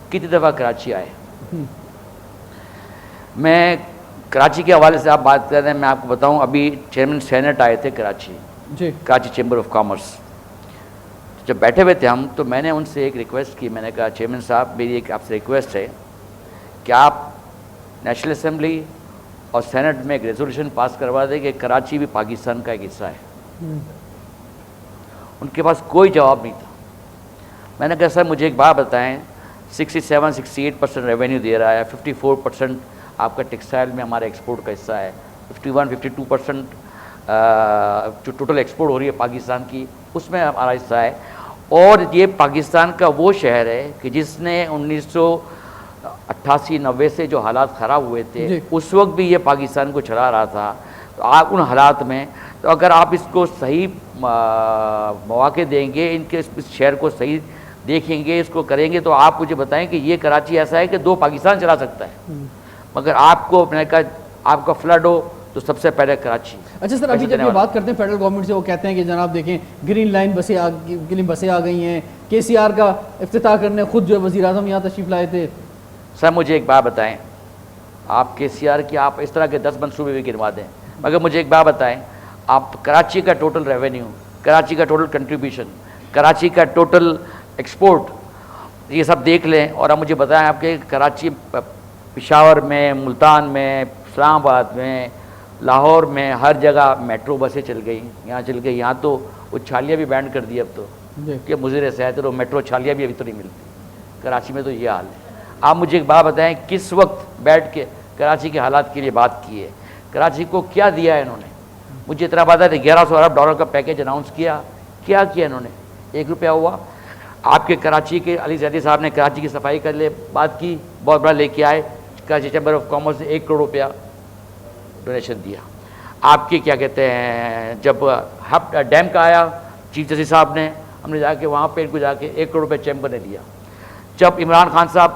کتنی دفعہ کراچی آئے. میں کراچی کے حوالے سے آپ بات کر رہے ہیں، میں آپ کو بتاؤں ابھی چیئرمین سینٹ آئے تھے Karachi, Karachi chamber of commerce. جب بیٹھے ہوئے تھے ہم تو میں نے ان سے ایک ریکویسٹ کی، میں نے کہا چیئرمین صاحب میری ایک آپ سے ریکویسٹ ہے کہ آپ نیشنل اسمبلی اور سینٹ میں ایک ریزولوشن پاس کروا دیں کہ کراچی بھی پاکستان کا ایک حصہ ہے. ان کے پاس کوئی جواب نہیں تھا. میں نے کہا سر مجھے ایک بات بتائیں، 67-68% ریونیو دے رہا ہے، 54% آپ کا ٹیکسٹائل میں ہمارا ایکسپورٹ کا حصہ ہے، 51-52% جو ٹوٹل ایکسپورٹ ہو رہی ہے پاکستان کی اس میں ہمارا حصہ ہے، اور یہ پاکستان کا وہ شہر ہے کہ جس نے 1988-90 سے جو حالات خراب ہوئے تھے اس وقت بھی یہ پاکستان کو چلا رہا تھا. تو آپ ان حالات میں تو اگر آپ اس کو صحیح مواقع دیں گے، ان کے اس شہر کو صحیح دیکھیں گے، اس کو کریں گے، تو آپ مجھے بتائیں کہ یہ کراچی ایسا ہے کہ 2 پاکستان چلا سکتا ہے. مگر آپ کو میں نے کہا آپ کا فلڈ ہو تو سب سے پہلے کراچی. اچھا سر، ابھی جب یہ بات کرتے ہیں فیڈرل گورنمنٹ سے، وہ کہتے ہیں کہ جناب دیکھیں گرین لائن بسیں آ گئی ہیں، KCR کا افتتاح کرنے خود جو ہے وزیر اعظم یہاں تشریف لائے تھے. سر مجھے ایک بات بتائیں، آپ KCR کی آپ اس طرح کے 10 منصوبے بھی گنوا دیں، مگر مجھے ایک بات بتائیں، آپ کراچی کا ٹوٹل ریونیو، کراچی کا ٹوٹل کنٹریبیوشن، کراچی کا ٹوٹل ایکسپورٹ، یہ سب دیکھ لیں، اور اب مجھے بتائیں آپ کے کراچی، پشاور میں، ملتان میں، اسلام آباد میں، لاہور میں، ہر جگہ میٹرو بسیں چل گئی، یہاں چل گئی. یہاں تو وہ چھالیاں بھی بینڈ کر دی اب تو کہ مضر صحت اور میٹرو چھالیاں بھی ابھی تو نہیں ملتی. کراچی میں تو یہ حال ہے. آپ مجھے ایک بات بتائیں، کس وقت بیٹھ کے کراچی کے حالات کے لیے بات کی ہے؟ کراچی کو کیا دیا ہے انہوں نے؟ مجھے اتنا پتا ہے 1100 ارب ڈالر کا پیکیج اناؤنس کیا انہوں نے, 1 روپیہ ہوا. آپ کے کراچی کے علی زیدی صاحب نے کراچی کی صفائی کے لیے بات کی, بہت بڑا لے کے آئے, کراچی چیمبر آف کامرس نے 1 کروڑ روپیہ ڈونیشن دیا. آپ کے کیا کہتے ہیں, جب ڈیم کا آیا چیف جسٹس صاحب نے, ہم نے جا کے وہاں پہ ان کو جا کے 1 کروڑ روپے چیمبر نے دیا. جب عمران خان صاحب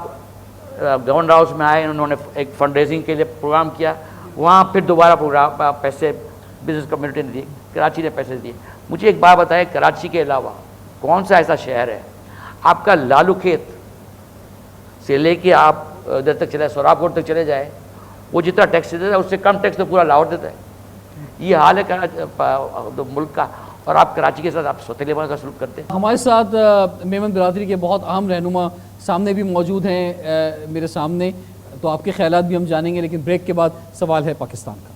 گورنر ہاؤس میں آئے, انہوں نے ایک فنڈ ریزنگ کے لیے پروگرام کیا, وہاں پھر دوبارہ پروگرام پیسے بزنس کمیونٹی نے دیے, کراچی نے پیسے دیے. مجھے ایک بات بتائیں, کراچی کے علاوہ کون سا ایسا شہر ہے آپ کا لالو کھیت سے لے کے آپ ادھر تک چلے سوراب کوٹ تک چلے جائے, وہ جتنا ٹیکس دیتا ہے اس سے کم ٹیکس تو پورا لاہور دیتا ہے. یہ حال ہے ملک کا, اور آپ کراچی کے ساتھ آپ سوتیلے کا سلوک کرتے ہیں. ہمارے ساتھ میمن برادری کے بہت اہم رہنما سامنے بھی موجود ہیں میرے سامنے, تو آپ کے خیالات بھی ہم جانیں گے, لیکن بریک کے بعد سوال ہے پاکستان کا.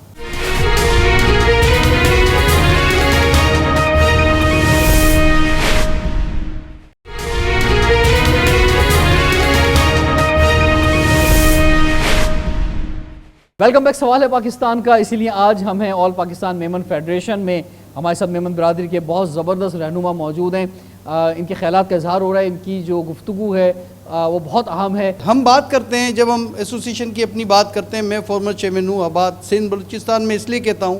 Welcome back. سوال ہے پاکستان کا, اسی لیے آج ہم ہیں آل پاکستان میمن فیڈریشن میں. ہمارے ساتھ میمن برادری کے بہت زبردست رہنما موجود ہیں, ان کے خیالات کا اظہار ہو رہا ہے, ان کی جو گفتگو ہے وہ بہت اہم ہے. ہم بات کرتے ہیں, جب ہم ایسوسیشن کی اپنی بات کرتے ہیں, میں فارمر چیئرمین ہوں آباد سندھ بلوچستان میں, اس لیے کہتا ہوں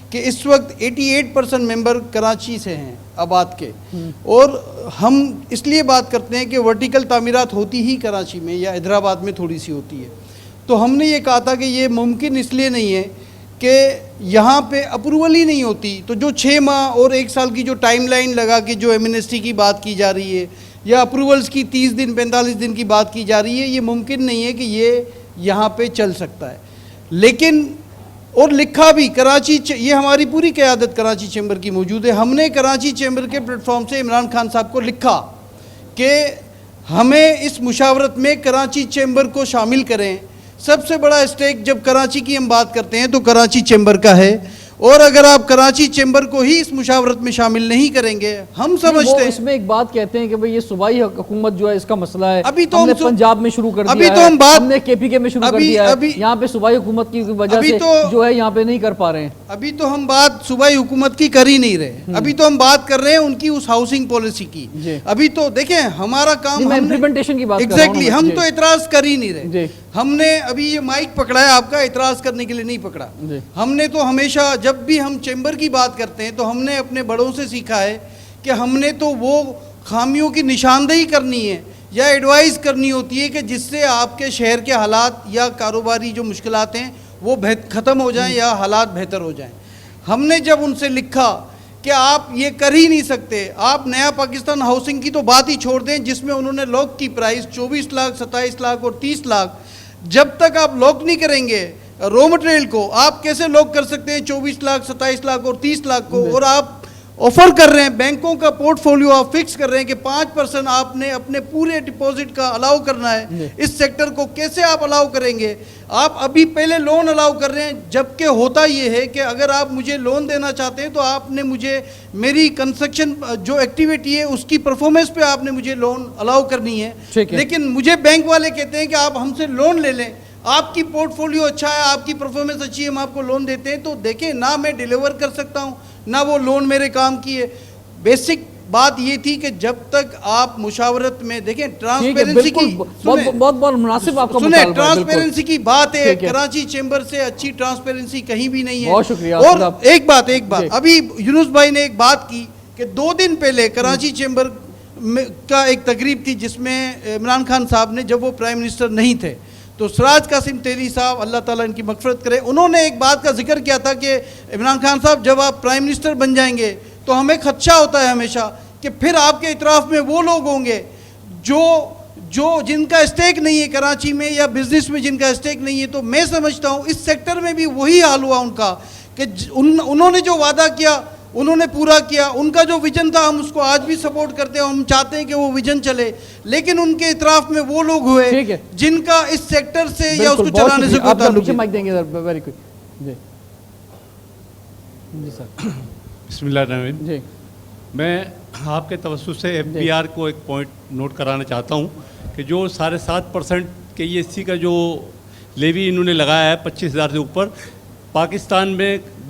کہ اس وقت 88% ممبر کراچی سے ہیں آباد کے, اور ہم اس لیے بات کرتے ہیں کہ ورٹیکل تعمیرات ہوتی ہی کراچی میں یا حیدرآباد میں تھوڑی سی ہوتی ہے. تو ہم نے یہ کہا تھا کہ یہ ممکن اس لیے نہیں ہے کہ یہاں پہ اپروول ہی نہیں ہوتی, تو جو 6 ماہ اور 1 سال کی جو ٹائم لائن لگا کے جو ایمنسٹی کی بات کی جا رہی ہے یا اپروولز کی 30 دن 45 دن کی بات کی جا رہی ہے, یہ ممکن نہیں ہے کہ یہ یہاں پہ چل سکتا ہے. لیکن اور لکھا بھی کراچی, یہ ہماری پوری قیادت کراچی چیمبر کی موجود ہے. ہم نے کراچی چیمبر کے پلیٹ فارم سے عمران خان صاحب کو لکھا کہ ہمیں اس مشاورت میں کراچی چیمبر کو شامل کریں. سب سے بڑا اسٹیک جب کراچی کی ہم بات کرتے ہیں تو کراچی چیمبر کا ہے, اور اگر آپ کراچی چیمبر کو ہی اس مشاورت میں شامل نہیں کریں گے, ہم سمجھتے ہیں اس میں ایک بات کہتے ہیں کہ بھئی یہ صوبائی حکومت جو ہے اس کا مسئلہ ہے. ابھی تو ہم نے پنجاب میں شروع کر دیا ہے, ہم نے کے پی کے میں شروع کر دیا ہے, یہاں پہ صوبائی حکومت کی وجہ سے جو ہے یہاں پہ نہیں کر پا رہے ہیں. ابھی تو ہم بات صوبائی حکومت کی کر ہی نہیں رہے, ابھی تو ہم بات کر رہے ہیں ان کی اس ہاؤسنگ پالیسی کی. ابھی تو دیکھیں ہمارا کام, امپلیمنٹیشن کی بات ایگزیکٹلی, ہم تو اعتراض کر ہی نہیں رہے. ہم نے ابھی یہ مائک پکڑا ہے آپ کا, اعتراض کرنے کے لیے نہیں پکڑا. ہم نے تو ہمیشہ جب بھی ہم چیمبر کی بات کرتے ہیں تو ہم نے اپنے بڑوں سے سیکھا ہے کہ ہم نے تو وہ خامیوں کی نشاندہی کرنی ہے یا ایڈوائز کرنی ہوتی ہے کہ جس سے آپ کے شہر کے حالات یا کاروباری جو مشکلات ہیں وہ ختم ہو جائیں یا حالات بہتر ہو جائیں. ہم نے جب ان سے لکھا کہ آپ یہ کر ہی نہیں سکتے, آپ نیا پاکستان ہاؤسنگ کی تو بات ہی چھوڑ دیں جس میں انہوں نے لاک کی پرائز 24 لاکھ 27 لاکھ اور 30 لاکھ, جب تک آپ لاک نہیں کریں گے رو مٹیریل کو, آپ کیسے لاک کر سکتے ہیں 24 لاکھ 27 لاکھ اور 30 لاکھ کو, اور آپ آفر کر رہے ہیں بینکوں کا پورٹ فولیو آپ فکس کر رہے ہیں کہ 5% آپ نے اپنے پورے ڈپوزٹ کا الاؤ کرنا ہے. اس سیکٹر کو کیسے آپ الاؤ کریں گے؟ آپ ابھی پہلے لون الاؤ کر رہے ہیں, جبکہ ہوتا یہ ہے کہ اگر آپ مجھے لون دینا چاہتے ہیں تو آپ نے مجھے میری کنسٹرکشن جو ایکٹیویٹی ہے اس کی پرفارمنس پہ آپ نے مجھے لون الاؤ کرنی ہے. لیکن مجھے بینک والے کہتے ہیں کہ آپ ہم سے لون لے لیں, آپ کی پورٹ فولیو اچھا ہے, آپ کی پرفارمنس اچھی ہے, ہم آپ کو لون دیتے ہیں. تو دیکھیں نہ میں ڈیلیور کر سکتا ہوں نہ وہ لون میرے کام کی ہے. بیسک بات یہ تھی کہ جب تک آپ مشاورت میں دیکھیں ٹرانسپیرنسی کی, بہت مناسب آپ کا سنیں ٹرانسپیرنسی کی بات ہے, کراچی چیمبر سے اچھی ٹرانسپیرنسی کہیں بھی نہیں ہے. بہت شکریہ. اور ایک بات ابھی یونس بھائی نے ایک بات کی کہ 2 دن پہلے کراچی چیمبر کا ایک تقریب تھی جس میں عمران خان صاحب نے, جب وہ پرائم منسٹر نہیں تھے, تو سراج قاسم تیری صاحب اللہ تعالیٰ ان کی مغفرت کرے, انہوں نے ایک بات کا ذکر کیا تھا کہ عمران خان صاحب جب آپ پرائم منسٹر بن جائیں گے تو ہمیں خدشہ ہوتا ہے ہمیشہ کہ پھر آپ کے اطراف میں وہ لوگ ہوں گے جو جن کا اسٹیک نہیں ہے کراچی میں یا بزنس میں جن کا اسٹیک نہیں ہے. تو میں سمجھتا ہوں اس سیکٹر میں بھی وہی حال ہوا ان کا کہ انہوں نے جو وعدہ کیا انہوں نے پورا کیا, ان کا جو ویژن تھا ہم اس کو آج بھی سپورٹ کرتے ہیں, ہم چاہتے ہیں کہ وہ ویژن چلے, لیکن ان کے اطراف میں وہ لوگ ہوئے جن کا اس سیکٹر سے یا اس کو چلانے سے کوئی تعلق نہیں. بسم اللہ الرحمن الرحیم. میں آپ کے توسط سے ایف پی آر کو ایک پوائنٹ نوٹ کرانا چاہتا ہوں کہ جو 7.5% کے ای ایس سی کا جو لیوی انہوں نے لگایا ہے 25,000 سے اوپر, پاکستان میں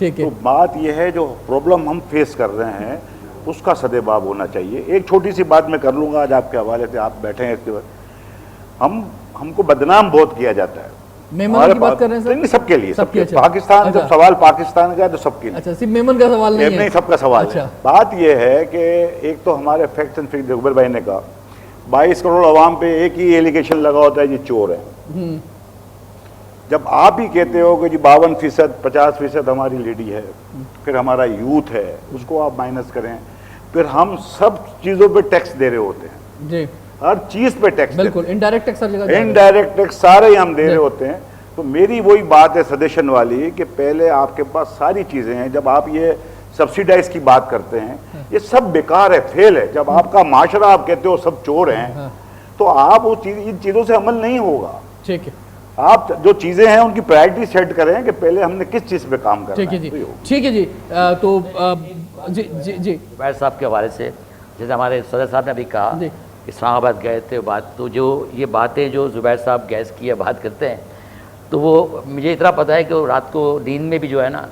ٹھیک ہے. تو بات یہ ہے جو پرابلم ہم فیس کر رہے ہیں اس کا سدباب ہونا چاہیے. ایک چھوٹی سی بات میں کر لوں گا آج آپ کے حوالے سے, آپ بیٹھے ہیں اس کے بعد, ہم کو بدنام بہت کیا جاتا ہے. میمن کی بات کر رہے ہیں سر؟ سب کے لیے, سب کے. اچھا. پاکستان جب سوال پاکستان کا ہے تو سب کے لیے. اچھا, صرف میمن کا سوال نہیں ہے؟ نہیں, سب کا سوال ہے. اچھا. بات یہ ہے کہ ایک تو ہمارے فیکٹس اینڈ فگرز جغبر بھائی نے کہا 22 کروڑ عوام پہ ایک ہی ایلیگیشن لگا ہوتا ہے یہ چور ہے. جب آپ ہی کہتے ہو کہ جی 52%, 50% ہماری لیڈی ہے, پھر ہمارا یوتھ ہے, اس کو آپ مائنس کریں, پھر ہم سب چیزوں پہ ٹیکس دے رہے ہوتے ہیں. جی, ہر چیز پہ ٹیکس. بالکل انڈائریکٹ ٹیکس ہر جگہ, انڈائریکٹ ٹیکس سارے ہی ہم دے رہے ہوتے ہیں. تو میری وہی بات ہے سجیشن والی کہ پہلے آپ کے پاس ساری چیزیں ہیں. جب آپ یہ سبسیڈائز کی بات کرتے ہیں یہ سب بیکار ہے, فیل ہے. جب آپ کا معاشرہ آپ کہتے ہو سب چور ہیں تو آپ ان چیزوں سے عمل نہیں ہوگا. ٹھیک ہے, آپ جو چیزیں ہیں ان کی پرائرٹی سیٹ کریں کہ پہلے ہم نے کس چیز پہ کام کرنا ہے. ٹھیک ہے جی, ٹھیک ہے جی. تو جی جی جی زبیر صاحب کے حوالے سے جیسے ہمارے صدر صاحب نے ابھی کہا اسلام آباد گئے تھے بات, تو جو یہ باتیں جو زبیر صاحب گیس کی بات کرتے ہیں تو وہ مجھے اتنا پتہ ہے کہ وہ رات کو نیند میں بھی جو ہے نا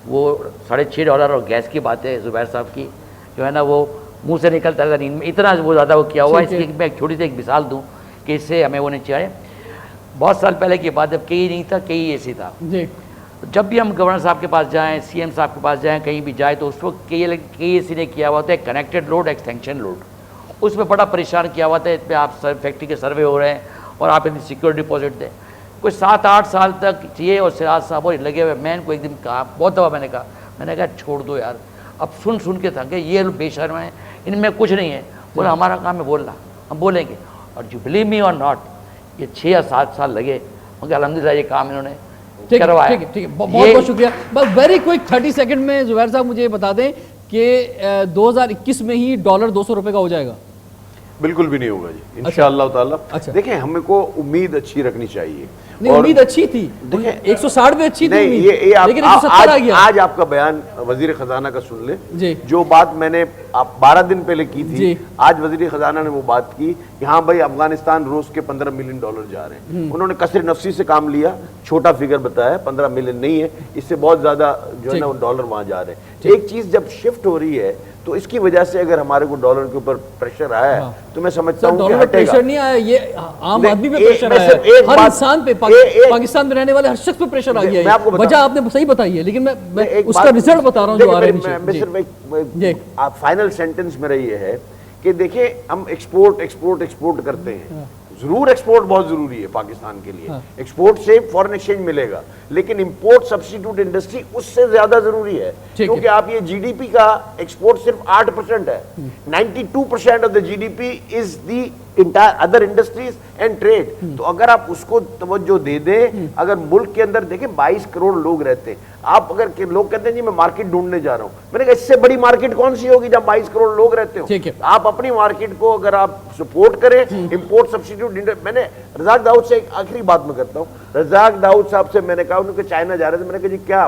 وہ $6.5 اور گیس کی باتیں زبیر صاحب کی جو ہے نا وہ منہ سے نکلتا تھا نیند میں, اتنا وہ زیادہ وہ کیا ہوا. اس کی میں ایک چھوٹی سی ایک مثال دوں کہ اس سے ہمیں وہ نہیں چاہے. بہت سال پہلے کی بات, جب کئی نہیں تھا, کئی اے سی تھا. جب بھی ہم گورنر صاحب کے پاس جائیں, سی ایم صاحب کے پاس جائیں, کہیں بھی جائیں تو اس وقت کئی اے سی نے کیا ہوا تھا کنیکٹڈ لوڈ, ایکسٹینشن لوڈ. اس میں بڑا پریشان کیا ہوا تھا. اس پہ آپ فیکٹری کے سروے ہو رہے ہیں اور آپ اتنی سیکورٹی ڈپازٹ دیں. کوئی 7-8 سال تک یہ اور سراج صاحب اور لگے ہوئے. میں ان کو ایک دن کہا, بہت دفعہ میں نے کہا چھوڑ دو یار, اب سن کے تھک گئے, یہ لوگ بے شرم ہیں, ان میں کچھ نہیں ہے. بولا ہمارا کام ہے بولنا, ہم بولیں گے. اور جو بلیو می اور ناٹ, یہ 6 یا 7 سال لگے مگر الحمدللہ یہ کام انہوں نے کروایا. ٹھیک ہے, بہت بہت شکریہ. بس ویری کوئک 30 سیکنڈ میں زبیر صاحب مجھے بتا دیں کہ 2021 میں ہی $200 200 کا ہو جائے گا؟ بالکل بھی نہیں ہوگا جی, انشاءاللہ تعالیٰ. دیکھیں ہمیں کو امید اچھی رکھنی چاہیے. نہیں, امید اچھی تھی, دیکھیں 160 بھی اچھی تھی امید, لیکن 170 آ گیا. آج آپ کا بیان وزیر خزانہ کا سن لیں. جو بات میں نے 12 دن پہلے کی تھی, آج وزیر خزانہ نے وہ بات کی کہ ہاں بھائی افغانستان روز کے $15 ملین جا رہے ہیں. انہوں نے کثر نفسی سے کام لیا, چھوٹا فگر بتایا, 15 ملین نہیں ہے, اس سے بہت زیادہ جو ہے نا ڈالر وہاں جا رہے ہیں. ایک چیز جب شفٹ ہو رہی ہے تو اس کی وجہ سے اگر ہمارے کو ڈالر کے اوپر پریشر آیا ہے تو میں سمجھتا ہوں کہ ہٹے گا. پریشر نہیں آیا, یہ عام آدمی پہ پریشر آیا ہے, ہر انسان پہ, پاکستان میں رہنے والے ہر شخص پہ پریشر آ گیا ہے. وجہ آپ نے صحیح بتائی ہے لیکن میں اس کا رزلٹ بتا رہا ہوں جو آ رہا ہے. میں صرف ایک فائنل سینٹنس میرا یہ ہے کہ دیکھیں ہم ایکسپورٹ کرتے ہیں, ضرور ایکسپورٹ بہت ضروری ہے پاکستان کے لیے, ایکسپورٹ سے فورن ایکسچینج ملے گا, لیکن امپورٹ سبسٹیٹیوٹ انڈسٹری اس سے زیادہ ضروری ہے, کیونکہ آپ یہ جی ڈی پی کا ایکسپورٹ صرف 8% ہے. 92% of the G D P is the other industries and trade. تو اگر آپ اس کو توجہ دے دیں, اگر ملک کے اندر دیکھیں 22 کروڑ لوگ رہتے ہیں, آپ اگر لوگ کہتے ہیں جی میں مارکیٹ ڈھونڈنے جا رہا ہوں, میں نے کہا اس سے بڑی مارکیٹ کون سی ہوگی جب 22 کروڑ لوگ رہتے ہو. آپ اپنی مارکیٹ کو اگر آپ سپورٹ کریں, امپورٹ سبسٹیٹیوٹ. میں نے رزاق داؤد سے ایک آخری بات میں کرتا ہوں, رزاق داؤد صاحب سے میں نے کہا, انہوں نے چائنا جا رہے تھے, میں نے کہا جی کیا,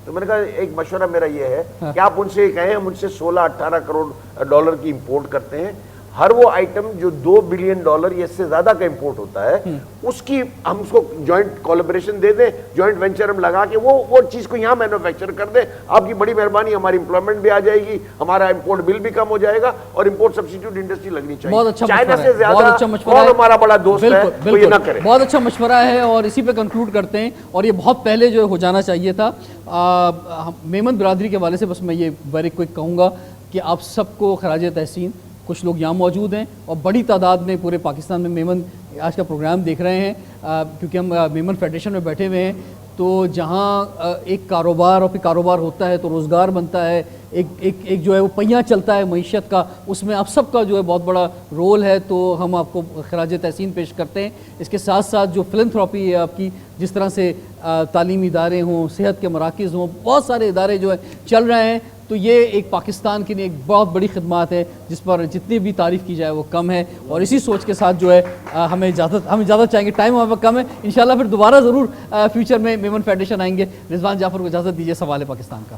تو میں نے کہا ایک مشورہ میرا یہ ہے کہ آپ ان سے کہیں ہم ان سے $16-18 کروڑ کی امپورٹ کرتے ہیں. ہر وہ آئٹم جو $2 بلین یا اس سے زیادہ کا امپورٹ ہوتا ہے, اس کی ہم اس کو جوائنٹ کولیبریشن دے دیں, جوائنٹ وینچر ہم لگا کے وہ چیز کو یہاں مینوفیکچر کر دیں. آپ کی بڑی مہربانی, ہماری امپلائمنٹ بھی آ جائے گی, ہمارا امپورٹ بل بھی کم ہو جائے گا, اور امپورٹ سبسٹیٹیوٹ انڈسٹری لگنی چاہیے. چائنا سے زیادہ کون ہمارا بڑا دوست ہے, وہ یہ نہ کرے. بہت اچھا مشورہ ہے, اور اسی پہ کنکلوڈ کرتے ہیں, اور یہ بہت پہلے جو ہو جانا چاہیے تھا. میمن برادری کے حوالے سے بس میں یہ ویری کوئک کہوں گا کہ آپ سب کو خراج تحسین. کچھ لوگ یہاں موجود ہیں اور بڑی تعداد میں پورے پاکستان میں میمن آج کا پروگرام دیکھ رہے ہیں, کیونکہ ہم میمن فیڈریشن میں بیٹھے ہوئے ہیں. تو جہاں ایک کاروبار اور پھر کاروبار ہوتا ہے تو روزگار بنتا ہے, ایک جو ہے وہ پہیہ چلتا ہے معیشت کا, اس میں آپ سب کا جو ہے بہت بڑا رول ہے. تو ہم آپ کو خراج تحسین پیش کرتے ہیں. اس کے ساتھ ساتھ جو فلنتھراپی ہے آپ کی, جس طرح سے تعلیمی ادارے ہوں, صحت کے مراکز ہوں, بہت سارے ادارے جو ہے چل رہے ہیں, تو یہ ایک پاکستان کے لیے ایک بہت بڑی خدمات ہے جس پر جتنی بھی تعریف کی جائے وہ کم ہے. اور اسی سوچ کے ساتھ جو ہے ہم اجازت چاہیں گے, ٹائم ہمارے پاس کم ہے, انشاءاللہ پھر دوبارہ ضرور فیوچر میں میمن فیڈریشن آئیں گے. رضوان جعفر کو اجازت دیجیے سوال پاکستان کا.